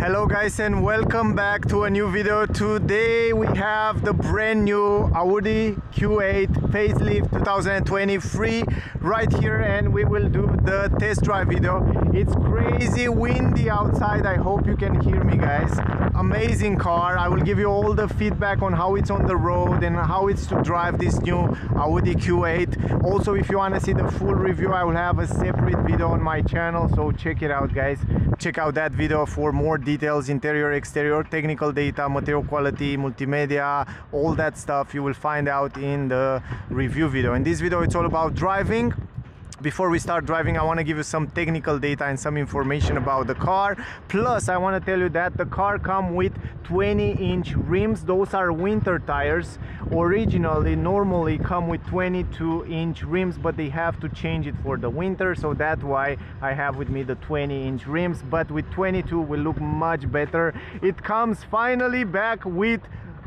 Hello guys, and welcome back to a new video. Today we have the brand new Audi Q8 Facelift 2023 right here, and we will do the test drive video. It's crazy windy outside. I hope you can hear me, guys. Amazing car. I will give you all the feedback on how it's on the road and how it's to drive this new Audi Q8. Also, if you want to see the full review, I will have a separate video on my channel, so check it out, guys. Check out that video for more details, interior, exterior, technical data, material quality, multimedia, all that stuff you will find out in the review video. In this video, it's all about driving. Before we start driving, I want to give you some technical data and some information about the car. Plus, I want to tell you that the car comes with 20-inch rims. Those are winter tires. Originally, normally come with 22-inch rims, but they have to change it for the winter. So that's why I have with me the 20-inch rims. But with 22, will look much better. It comes finally back with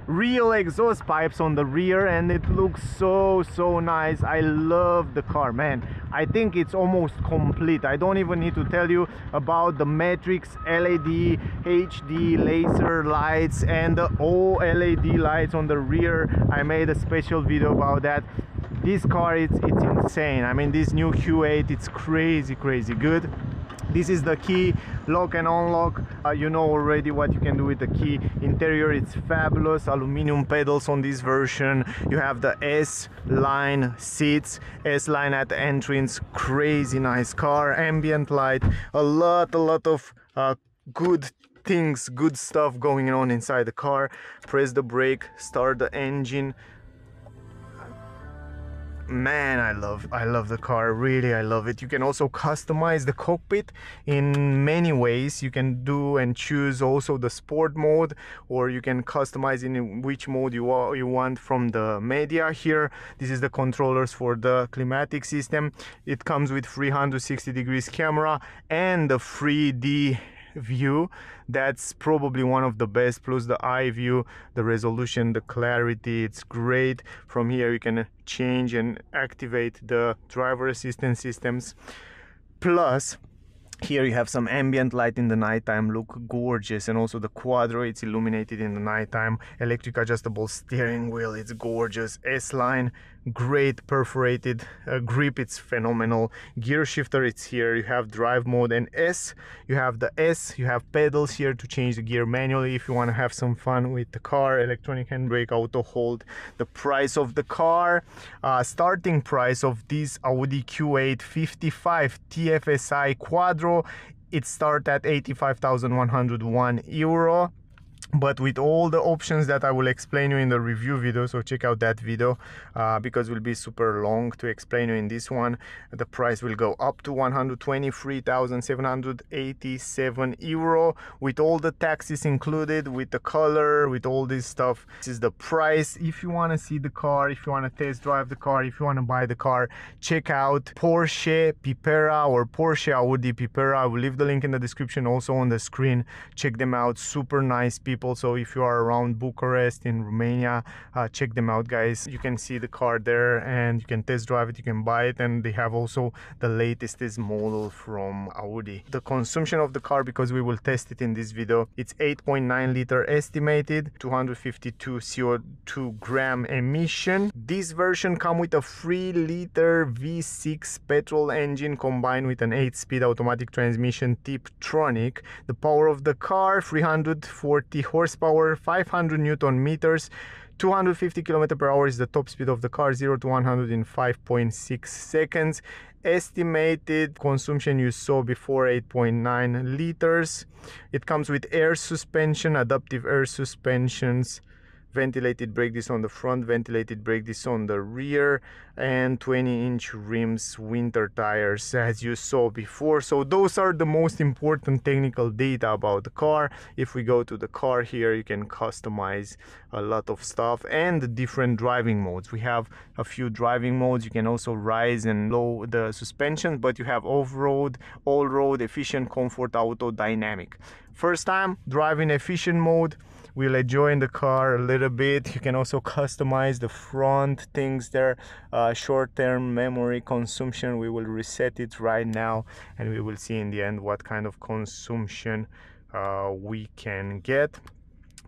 real exhaust pipes on the rear, and it looks so nice. I love the car, man. I think it's almost complete. I don't even need to tell you about the matrix LED HD laser lights and the OLED lights on the rear. I made a special video about that. This car, it's insane. I mean, this new Q8, it's crazy good. This is the key, lock and unlock. You know already what you can do with the key. Interior, it's fabulous. Aluminum pedals on this version. You have the S-line seats, S-line at the entrance. Crazy nice car. Ambient light. A lot of good things, good stuff going on inside the car. Press the brake, start the engine. Man, I love the car. Really, I love it. You can also customize the cockpit in many ways. You can do and choose also the sport mode, or you can customize in which mode you want from the media here. This is the controllers for the climatic system. It comes with 360 degrees camera and the 3D view. That's probably one of the best, plus the eye view, the resolution, the clarity, it's great. From here you can change and activate the driver assistance systems. Plus here you have some ambient light in the nighttime, look gorgeous. And also the quadro, it's illuminated in the nighttime. Electric adjustable steering wheel, it's gorgeous. S-line, great perforated grip, it's phenomenal. Gear shifter, it's here. You have drive mode and S. You have the S, you have pedals here to change the gear manually if you want to have some fun with the car. Electronic handbrake, auto hold. The price of the car, starting price of this Audi Q8 55 TFSI Quadro, it starts at €85,101. But with all the options that I will explain you in the review video, so check out that video because it will be super long to explain you in this one. The price will go up to €123,787 with all the taxes included, with the color, with all this stuff. This is the price. If you want to see the car, if you want to test drive the car, if you want to buy the car, check out Porsche Pipera or Porsche Audi Pipera. I will leave the link in the description, also on the screen. Check them out, super nice people. So if you are around Bucharest in Romania, check them out, guys. You can see the car there and you can test drive it, you can buy it, and they have also the latest model from Audi. The consumption of the car, because we will test it in this video, it's 8.9 liter estimated, 252 CO2 gram emission. This version comes with a 3 liter V6 petrol engine combined with an 8-speed automatic transmission Tiptronic. The power of the car, 340 horsepower, 500 Newton meters, 250 km/h is the top speed of the car, 0 to 100 in 5.6 seconds. Estimated consumption you saw before, 8.9 liters. It comes with air suspension, adaptive air suspensions, ventilated brake disc on the front, ventilated brake disc on the rear, and 20-inch rims, winter tires, as you saw before. So those are the most important technical data about the car. If we go to the car here, you can customize a lot of stuff and the different driving modes. We have a few driving modes. You can also rise and lower the suspension, but you have off-road, all-road, efficient, comfort, auto, dynamic. First time driving efficient mode, we'll enjoy the car a little bit. You can also customize the front things there. Short-term memory consumption, we will reset it right now and we will see in the end what kind of consumption we can get.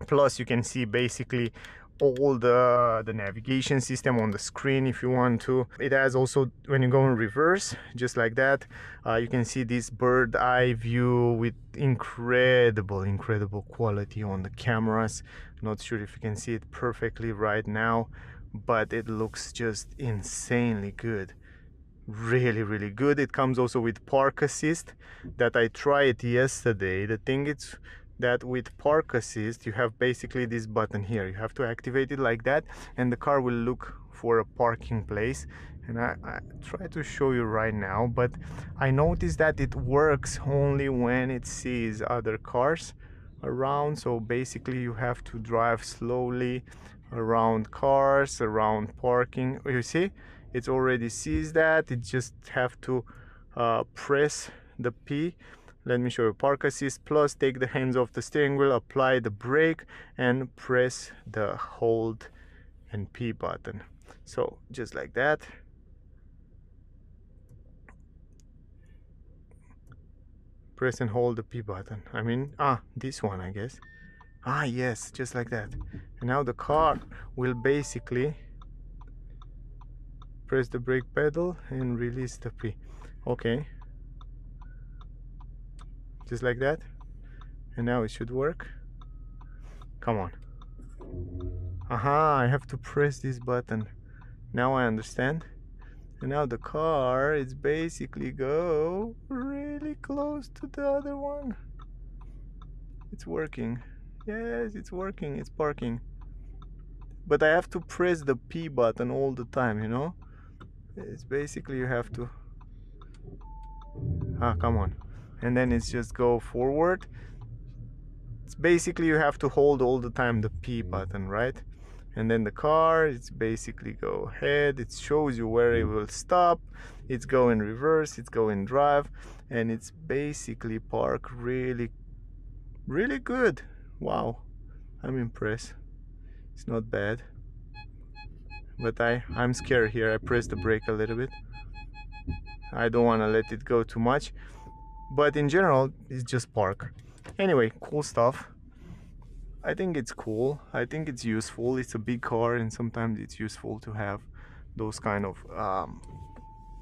Plus you can see basically all the navigation system on the screen if you want to. It has also, when you go in reverse, just like that, you can see this bird eye view with incredible quality on the cameras. Not sure if you can see it perfectly right now, but it looks just insanely good. Really good. It comes also with park assist that I tried yesterday. The thing is that with park assist you have basically this button here. You have to activate it like that and the car will look for a parking place, and I try to show you right now, but I noticed that it works only when it sees other cars around. So basically you have to drive slowly around cars, around parking. You see, it already sees that. It just have to press the P. Let me show you. Park assist plus, take the hands off the steering wheel, apply the brake and press the hold and P button. So just like that. Press and hold the P button. I mean, this one, I guess. Yes, just like that. And now the car will basically press the brake pedal and release the P. Okay. Just like that. And now it should work. Come on. I have to press this button. Now I understand. And now the car is basically go really close to the other one. It's working. Yes, it's working. It's parking. But I have to press the P button all the time, you know? It's basically you have to... come on. And then it's just go forward. It's basically you have to hold all the time the P button, right? And then the car, it's basically go ahead. It shows you where it will stop. It's go in reverse, it's go in drive, and it's basically park really good. Wow, I'm impressed. It's not bad. But I'm scared here. I pressed the brake a little bit. I don't want to let it go too much. But in general, it's just park. Anyway, cool stuff. I think it's cool. I think it's useful. It's a big car and sometimes it's useful to have those kind of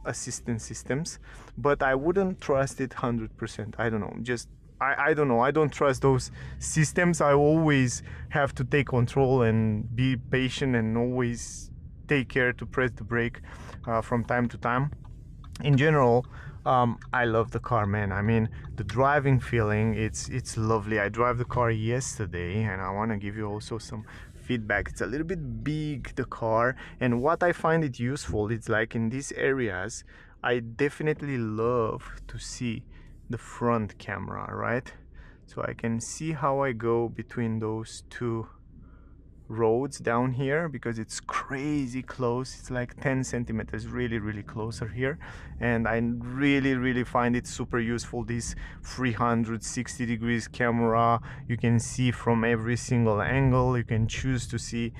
assistance systems. But I wouldn't trust it 100%. I don't know. I don't know. I don't trust those systems. I always have to take control and be patient and always take care to press the brake from time to time. In general, I love the car, man. I mean, the driving feeling, it's lovely. I drove the car yesterday and I want to give you also some feedback. It's a little bit big, the car, and what I find it useful, it's like in these areas, I definitely love to see the front camera, right? So I can see how I go between those two roads down here because it's crazy close. It's like 10 centimeters really closer here, and I really find it super useful. This 360 degrees camera, you can see from every single angle. You can choose to see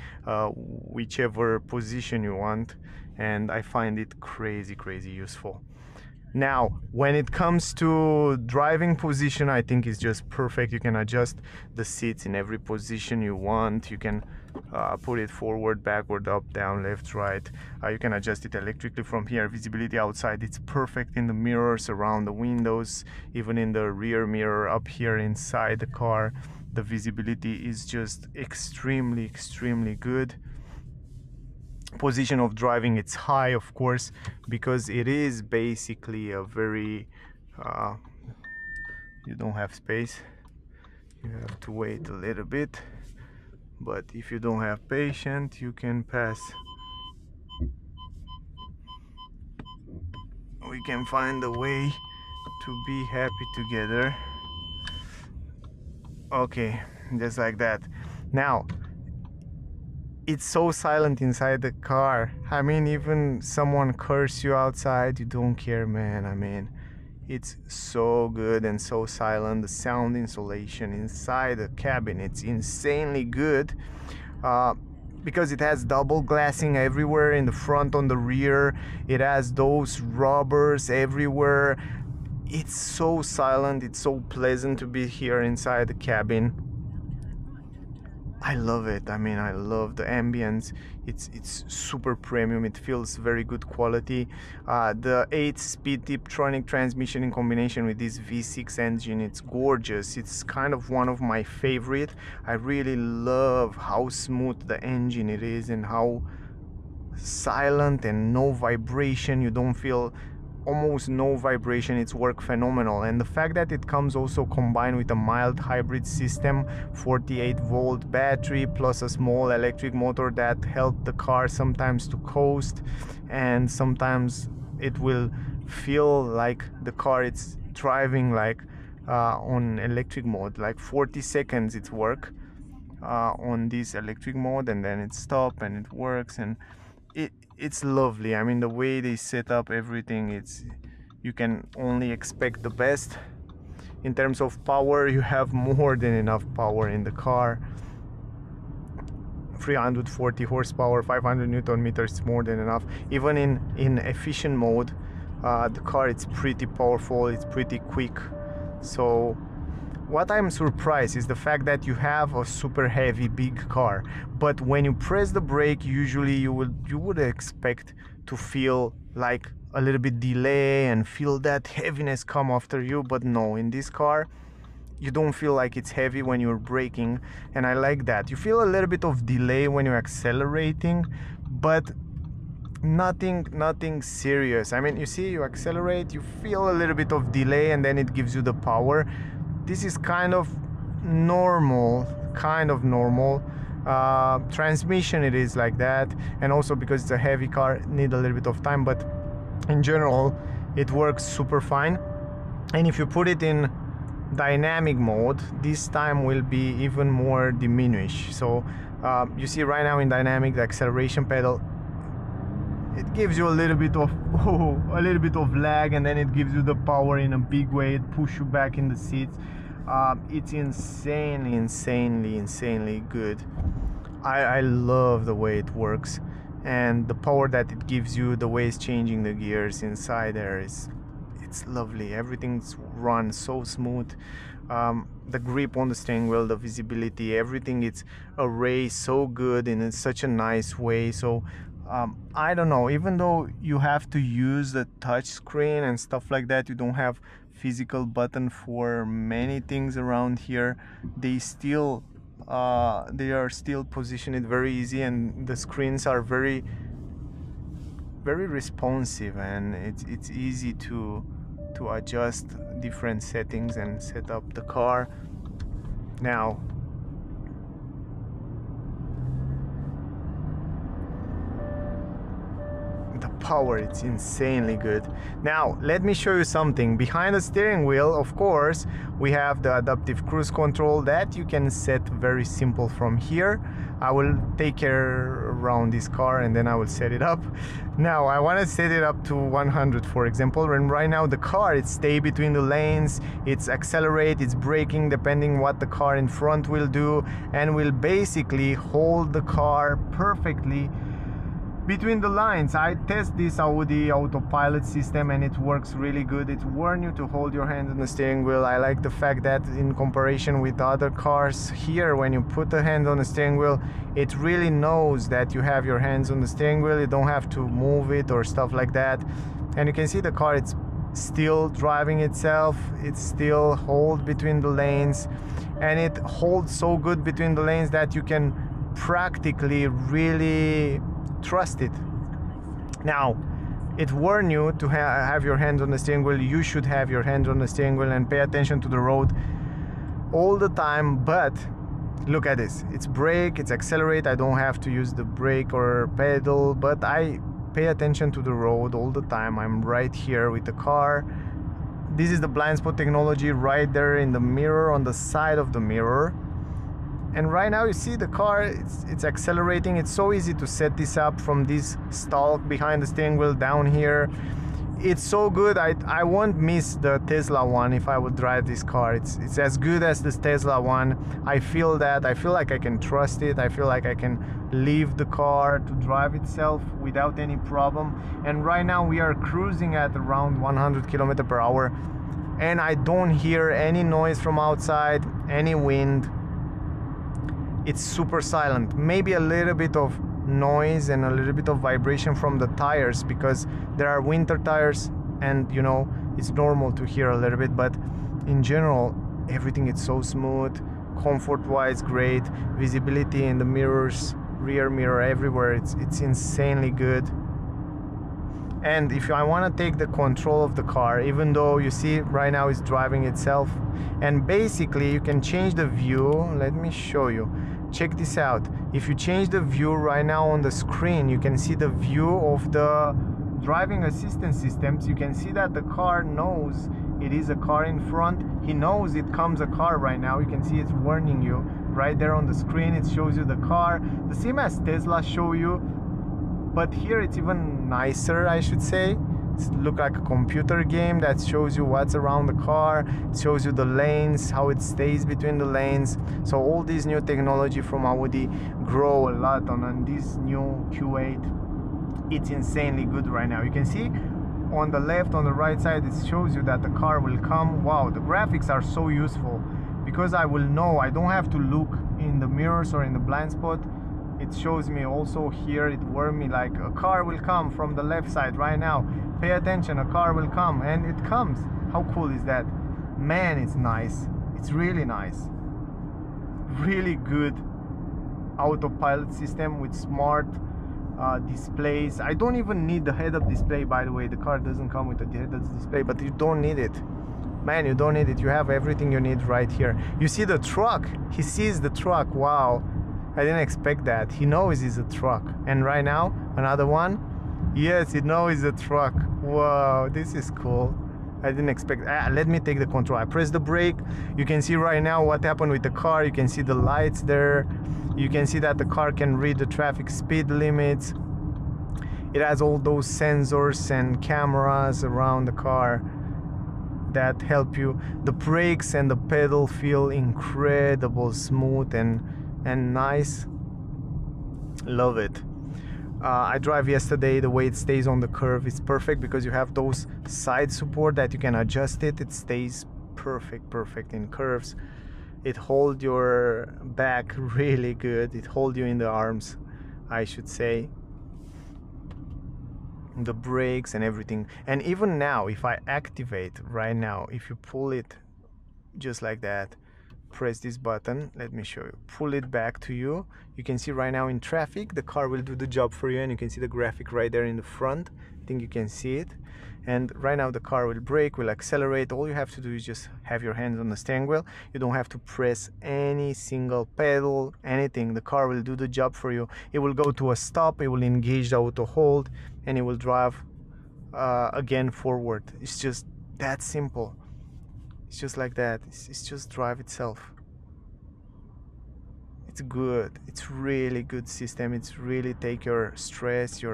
whichever position you want, and I find it crazy useful. Now, when it comes to driving position, I think it's just perfect. You can adjust the seats in every position you want. You can put it forward, backward, up, down, left, right. You can adjust it electrically from here. Visibility outside, it's perfect in the mirrors, around the windows, even in the rear mirror up here inside the car. The visibility is just extremely good. Position of driving, it's high, of course, because it is basically a very you don't have space, you have to wait a little bit, but if you don't have patience, you can pass. We can find a way to be happy together. Okay, just like that. Now, it's so silent inside the car. I mean, even someone curse you outside, you don't care, man. I mean, it's so good and so silent. The sound insulation inside the cabin, it's insanely good because it has double glassing everywhere, in the front, on the rear. It has those rubbers everywhere. it's so silent, it's so pleasant to be here inside the cabin. I love it. I mean, I love the ambience. It's super premium. It feels very good quality. The 8-speed Tiptronic transmission in combination with this V6 engine, it's gorgeous. It's kind of one of my favorite. I really love how smooth the engine it is and how silent and no vibration. You don't feel almost no vibration. It's work phenomenal. And the fact that it comes also combined with a mild hybrid system, 48-volt battery plus a small electric motor that help the car sometimes to coast, and sometimes it will feel like the car it's driving like on electric mode, like 40 seconds it's work on this electric mode, and then it stop and it works, and it's lovely. I mean, the way they set up everything, you can only expect the best. In terms of power, you have more than enough power in the car. 340 horsepower, 500 Newton meters, more than enough. Even in efficient mode, the car, it's pretty powerful, it's pretty quick. So what I'm surprised is the fact that you have a super heavy big car, but when you press the brake, usually you would expect to feel like a little bit delay and feel that heaviness come after you. But no, in this car you don't feel like it's heavy when you're braking, and I like that. You feel a little bit of delay when you're accelerating, but nothing serious. I mean, you see, you accelerate, you feel a little bit of delay, and then it gives you the power. This is kind of normal. Transmission, it is like that, and also because it's a heavy car, need a little bit of time, but in general it works super fine. And if you put it in dynamic mode, this time will be even more diminished. So you see right now in dynamic, the acceleration pedal, it gives you a little bit of lag, and then it gives you the power in a big way. It pushes you back in the seats. It's insanely good. I love the way it works, and the power that it gives you, the way it's changing the gears inside there, it's lovely. Everything's run so smooth. The grip on the steering wheel, the visibility, everything, it's arranged so good and in such a nice way. So I don't know, even though you have to use the touch screen and stuff like that, you don't have physical button for many things around here, they are still positioned very easy, and the screens are very responsive, and it's easy to adjust different settings and set up the car. Now the power, it's insanely good. Now let me show you something. Behind the steering wheel, of course, we have the adaptive cruise control that you can set very simple from here. I will take care around this car and then I will set it up. Now I want to set it up to 100, for example, and right now the car, it stay between the lanes, it's accelerate, it's braking depending what the car in front will do, and will basically hold the car perfectly between the lines. I test this Audi autopilot system and it works really good. It warns you to hold your hand on the steering wheel. I like the fact that in comparison with other cars, here when you put the hand on the steering wheel, it really knows that you have your hands on the steering wheel. You don't have to move it or stuff like that. And you can see the car, it's still driving itself, it's still hold between the lanes, and it holds so good between the lanes that you can practically really trust it. Now it warns you to have your hands on the steering wheel. You should have your hands on the steering wheel and pay attention to the road all the time. But look at this, it's brake, it's accelerate, I don't have to use the brake or pedal, but I pay attention to the road all the time. I'm right here with the car. This is the blind spot technology right there in the mirror, on the side of the mirror. And right now you see the car, it's accelerating. It's so easy to set this up from this stalk behind the steering wheel down here. It's so good. I won't miss the Tesla one if I would drive this car. It's as good as the Tesla one. I feel that. I feel like I can trust it. I feel like I can leave the car to drive itself without any problem. And right now we are cruising at around 100 km/h. and I don't hear any noise from outside, any wind. It's super silent. Maybe a little bit of noise and a little bit of vibration from the tires, because there are winter tires, and you know, it's normal to hear a little bit, but in general everything is so smooth. Comfort wise, great. Visibility in the mirrors, rear mirror, everywhere, it's insanely good. And if I want to take the control of the car, even though you see right now it's driving itself, and basically you can change the view. Let me show you. Check this out. If you change the view right now on the screen, you can see the view of the driving assistance systems. You can see that the car knows it is a car in front. He knows it comes a car right now. You can see it's warning you right there on the screen. It shows you the car, the same as Tesla show you, but here it's even nicer, I should say. It looks like a computer game that shows you what's around the car. It shows you the lanes, how it stays between the lanes. So all this new technology from Audi grow a lot on this new Q8. It's insanely good right now. You can see on the left, on the right side, it shows you that the car will come. Wow, the graphics are so useful, because I will know, I don't have to look in the mirrors or in the blind spot. It shows me also here, it warned me like a car will come from the left side right now. Pay attention, a car will come, and it comes. How cool is that? Man, it's nice. It's really nice. Really good autopilot system with smart displays. I don't even need the head-up display, by the way. The car doesn't come with a head-up display, but you don't need it. Man, you don't need it. You have everything you need right here. You see the truck. He sees the truck. Wow, I didn't expect that. He knows it's a truck. And right now, another one. Yes, he knows it's a truck. Wow, this is cool. I didn't expect. Let me take the control. I press the brake. You can see right now what happened with the car. You can see the lights there. You can see that the car can read the traffic speed limits. It has all those sensors and cameras around the car that help you. The brakes and the pedal feel incredible smooth and nice. Love it. I drive yesterday. The way it stays on the curve is perfect, because you have those side support that you can adjust it. It stays perfect in curves. It holds your back really good. It holds you in the arms, I should say. The brakes and everything. And even now, if I activate right now, if you pull it just like that, press this button, let me show you, pull it back to you, you can see right now in traffic the car will do the job for you, and you can see the graphic right there in the front. I think you can see it. And right now the car will brake, will accelerate. All you have to do is just have your hands on the steering wheel. You don't have to press any single pedal, anything. The car will do the job for you. It will go to a stop, it will engage the auto hold, and it will drive again forward. It's just that simple. It's just like that. It's just drive itself. It's good. It's really good system. It's really take your stress,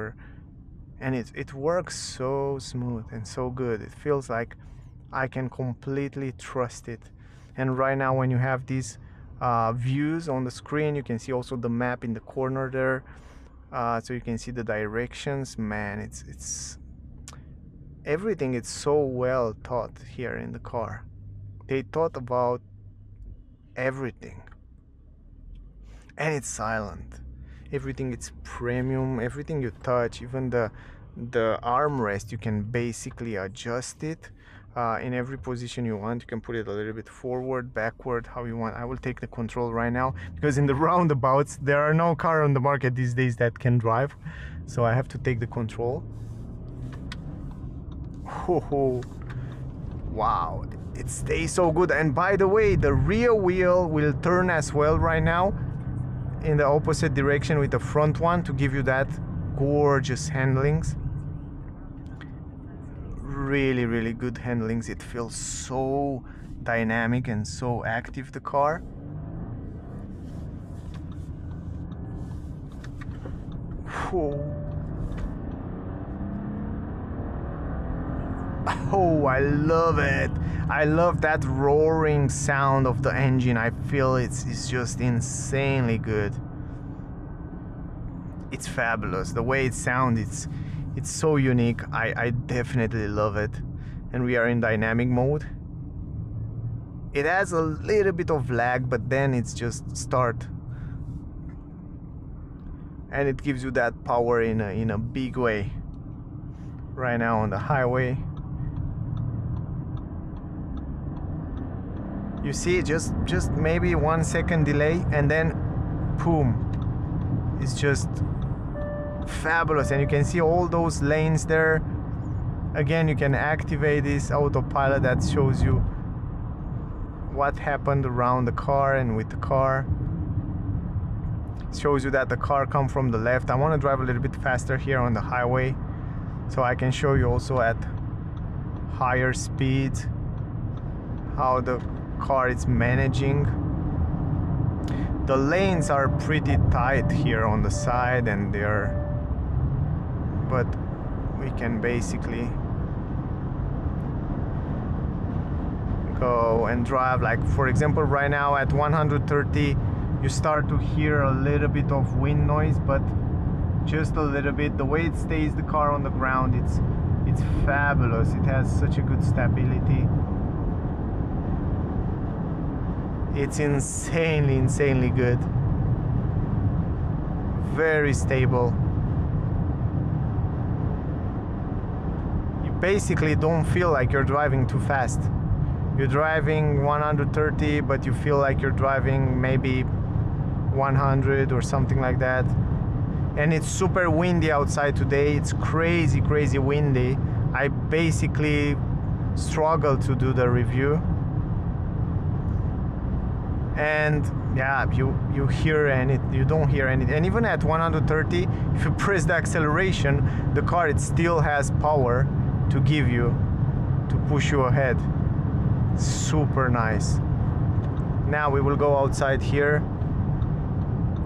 and it works so smooth and so good. It feels like I can completely trust it. And right now, when you have these views on the screen, you can see also the map in the corner there, so you can see the directions. Man, it's everything. It's so well thought here in the car. They thought about everything, and it's silent. Everything, it's premium. Everything you touch, even the armrest, you can basically adjust it in every position you want. You can put it a little bit forward, backward, how you want. I will take the control right now, because in the roundabouts there are no car on the market these days that can drive, so I have to take the control. Oh, wow, it stays so good. And by the way, the rear wheel will turn as well right now in the opposite direction with the front one, to give you that gorgeous handlings. Really good handlings. It feels so dynamic and so active, the car. Oh, I love it. I love that roaring sound of the engine. I feel it's just insanely good. It's fabulous. The way it sounds, it's so unique. I definitely love it. And we are in dynamic mode. It has a little bit of lag, but then it's just start. And it gives you that power in a big way. Right now on the highway, you see just maybe 1 second delay, and then boom, it's just fabulous. And you can see all those lanes there. Again, you can activate this autopilot that shows you what happened around the car and with the car. It shows you that the car come from the left. I want to drive a little bit faster here on the highway, so I can show you also at higher speeds how the car is managing. The lanes are pretty tight here on the side, and but we can basically go and drive. Like for example, right now at 130, you start to hear a little bit of wind noise, but just a little bit. The way it stays the car on the ground, it's fabulous. It has such a good stability. It's insanely good. Very stable. You basically don't feel like you're driving too fast. You're driving 130, but you feel like you're driving maybe 100 or something like that. And it's super windy outside today. It's crazy windy. I basically struggled to do the review. And yeah, you hear you don't hear anything. And even at 130, if you press the acceleration, the car, it still has power to give you, to push you ahead. Super nice. Now we will go outside here.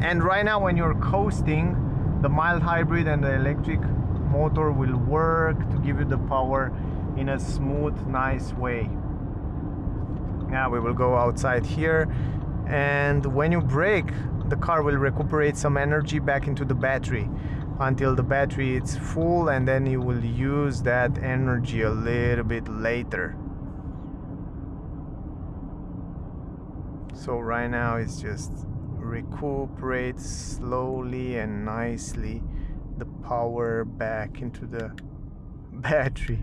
And right now when you're coasting, the mild hybrid and the electric motor will work to give you the power in a smooth, nice way. Now we will go outside here, and when you brake, the car will recuperate some energy back into the battery until the battery is full, and then you will use that energy a little bit later. So right now it's just recuperate slowly and nicely the power back into the battery.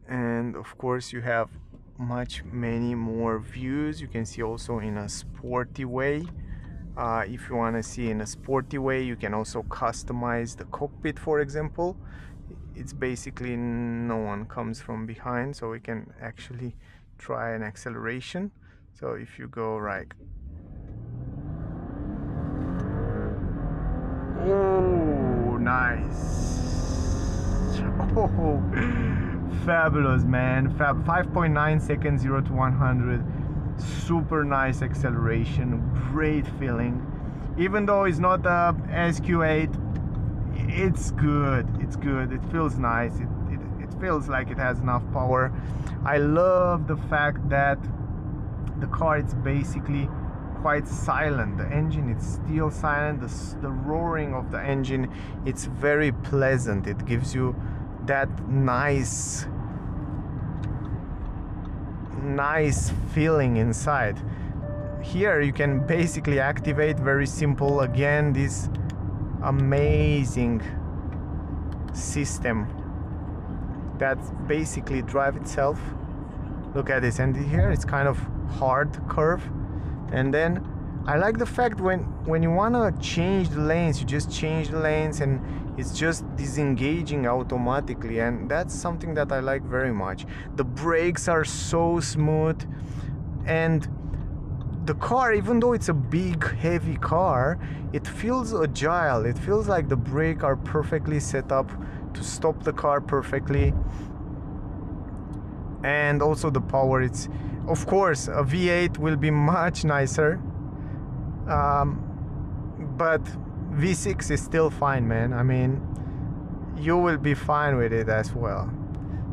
And of course you have many more views. You can see also in a sporty way. If you want to see in a sporty way, you can also customize the cockpit, for example. It's basically no one comes from behind, so we can actually try an acceleration. So if you go right, oh nice, oh fabulous man, 5.9 seconds 0 to 100. Super nice acceleration, great feeling. Even though it's not a SQ8, it's good. It feels nice. It feels like it has enough power. I love the fact that the car is basically quite silent. The engine is still silent. The roaring of the engine, it's very pleasant. It gives you that nice feeling inside. Here you can basically activate, very simple, again, this amazing system that basically drive itself. Look at this, and here it's kind of hard curve, and then I like the fact when you want to change the lanes, you just change the lanes and it's just disengaging automatically, and that's something that I like very much. The brakes are so smooth, and the car, even though it's a big heavy car, it feels agile. It feels like the brakes are perfectly set up to stop the car perfectly. And also the power, it's, of course, a V8 will be much nicer, but V6 is still fine, man. I mean, you will be fine with it as well,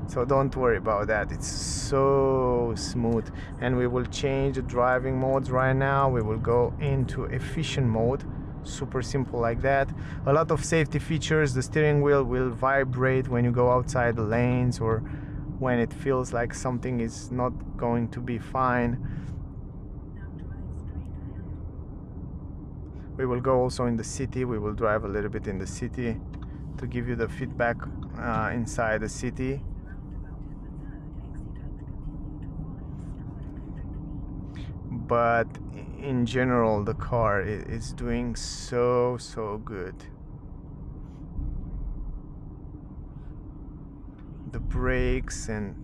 so don't worry about that. It's so smooth. And we will change the driving modes right now. We will go into efficient mode. super simple like that. A lot of safety features. The steering wheel will vibrate when you go outside the lanes or when it feels like something is not going to be fine. We will go also in the city. We will drive a little bit in the city to give you the feedback inside the city. But in general, the car is doing so good. The brakes and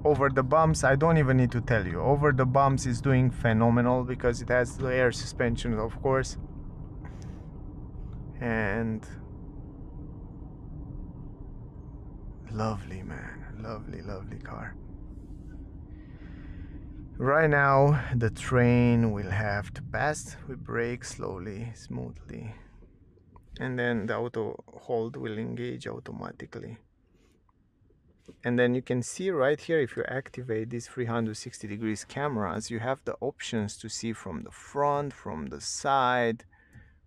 over the bumps, I don't even need to tell you. Over the bumps is doing phenomenal because it has the air suspension, of course. And lovely, man. Lovely car. Right now, the train will have to pass. We brake slowly, smoothly. And then the auto hold will engage automatically. And then you can see right here, if you activate these 360 degrees cameras, you have the options to see from the front, from the side,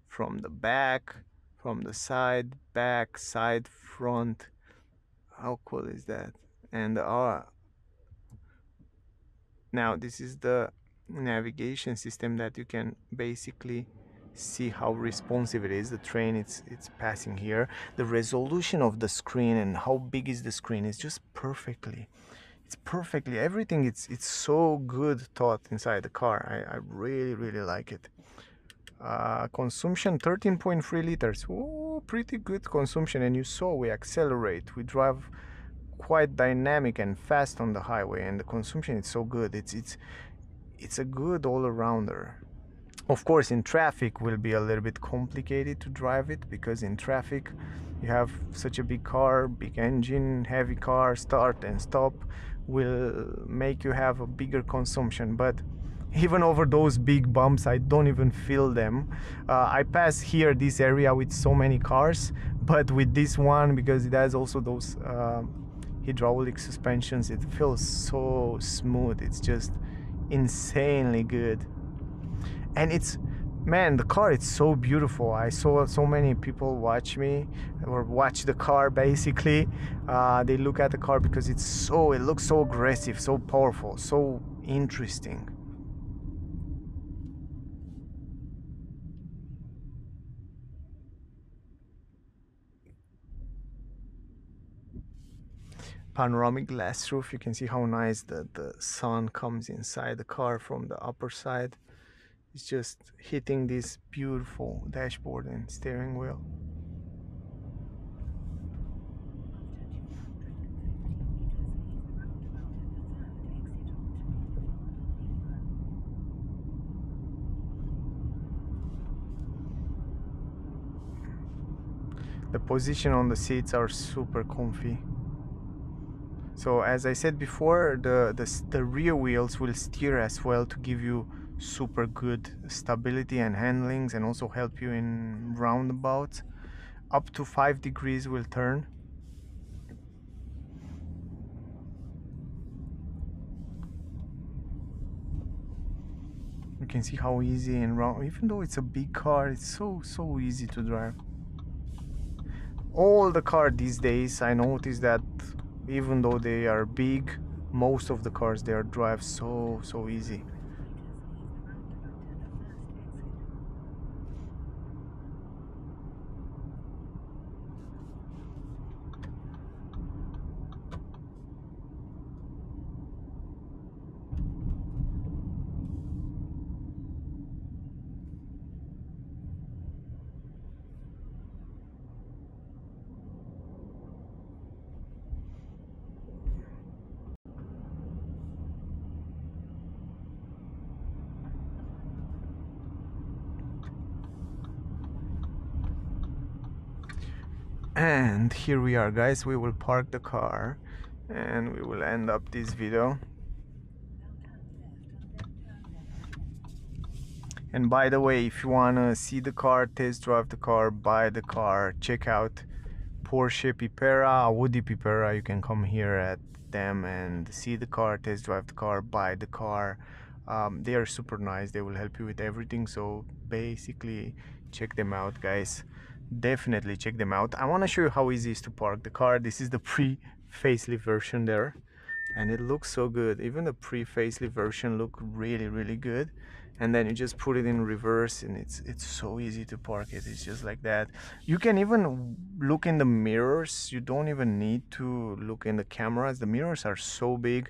from the back, from the side, back, side, front. How cool is that? And now this is the navigation system that you can basically see how responsive it is. The train it's passing here. The resolution of the screen and how big is the screen is just perfectly. It's perfectly everything. It's so good thought inside the car. I really like it. Consumption 13.3 liters. Oh, pretty good consumption. And you saw we accelerate. We drive quite dynamic and fast on the highway, and the consumption is so good. It's a good all-arounder. Of course, in traffic will be a little bit complicated to drive it, because in traffic you have such a big car, big engine, heavy car, start and stop will make you have a bigger consumption. But even over those big bumps, I don't even feel them. I pass here this area with so many cars, but with this one, because it has also those hydraulic suspensions, it feels so smooth. It's just insanely good. And it's, man, the car, it's so beautiful. I saw so many people watch me or watch the car basically. They look at the car because it looks so aggressive, so powerful, so interesting. Panoramic glass roof, you can see how nice the sun comes inside the car from the upper side. It's just hitting this beautiful dashboard and steering wheel. The position on the seats are super comfy. So as I said before, the rear wheels will steer as well to give you super good stability and handlings, and also help you in roundabouts. Up to 5 degrees will turn. You can see how easy and round, even though it's a big car, it's so easy to drive. All the cars these days, I noticed that even though they are big, most of the cars, they are drive so easy. And here we are, guys. We will park the car and we will end up this video. And by the way, if you want to see the car, test drive the car, buy the car, check out Porsche Pipera, Audi Pipera, you can come here at them and see the car, test drive the car, buy the car. They are super nice, they will help you with everything. So basically check them out, guys. Definitely check them out. I want to show you how easy it is to park the car. This is the pre-facelift version there, and it looks so good. Even the pre-facelift version look really good. And then you just put it in reverse, and it's so easy to park it. It's just like that. You can even look in the mirrors. You don't even need to look in the cameras. The mirrors are so big.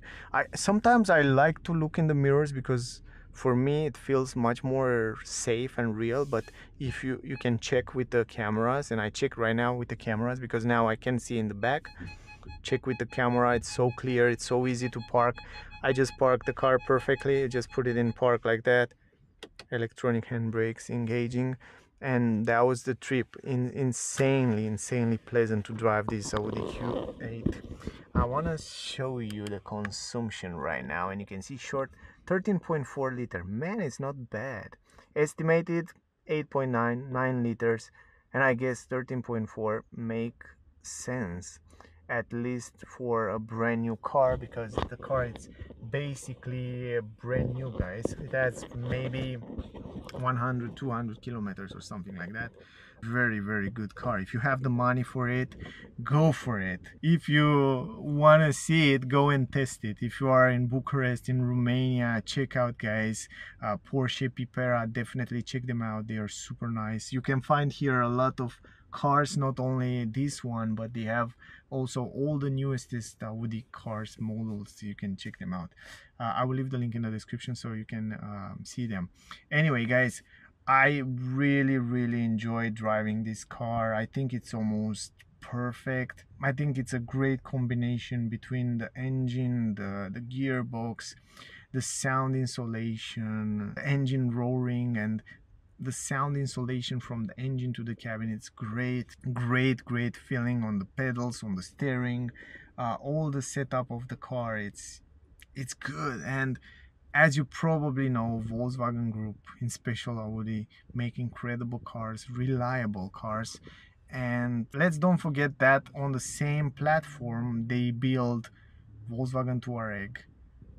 Sometimes I like to look in the mirrors because for me it feels much more safe and real. But if you can check with the cameras, and I check right now with the cameras because now I can see in the back. Check with the camera, it's so clear, it's so easy to park. I just parked the car perfectly, just put it in park like that. Electronic handbrakes engaging, and that was the trip. Insanely pleasant to drive this Audi Q8. I want to show you the consumption right now, and you can see short 13.4 liter. Man, it's not bad. Estimated 8.9 liters, and I guess 13.4 make sense, at least for a brand new car, because the car is basically brand new, guys. It has maybe 100-200 kilometers or something like that. Very good car. If you have the money for it, go for it. If you want to see it, go and test it. If you are in Bucharest, in Romania, check out, guys, Porsche Pipera. Definitely check them out. They are super nice. You can find here a lot of cars, not only this one, but they have also all the newest Audi cars models. You can check them out. I will leave the link in the description so you can see them. Anyway, guys, I really enjoyed driving this car. I think it's almost perfect. I think it's a great combination between the engine, the gearbox, the sound insulation, the engine roaring, and the sound insulation from the engine to the cabin. It's great feeling on the pedals, on the steering, all the setup of the car. It's good. And as you probably know, Volkswagen Group, in special Audi, make incredible cars, reliable cars. And let's don't forget that on the same platform they build Volkswagen Touareg,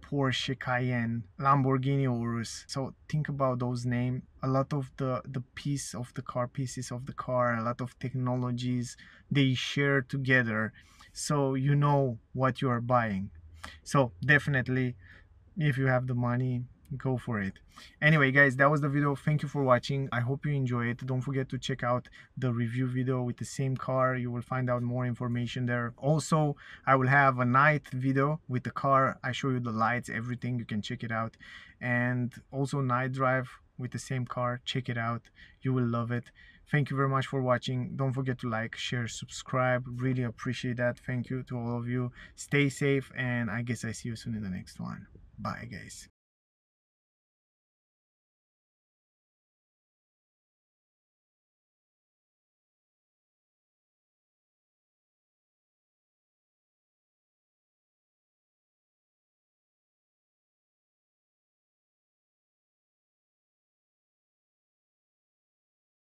Porsche Cayenne, Lamborghini Urus. So think about those names. A lot of the pieces of the car, a lot of technologies they share together, so you know what you are buying. So definitely, if you have the money, go for it. Anyway, guys, that was the video. Thank you for watching. I hope you enjoy it. Don't forget to check out the review video with the same car. You will find out more information there. Also, I will have a night video with the car. I show you the lights, everything. You can check it out. And also night drive with the same car. Check it out. You will love it. Thank you very much for watching. Don't forget to like, share, subscribe. Really appreciate that. Thank you to all of you. Stay safe, and I guess I see you soon in the next one. Bye, guys.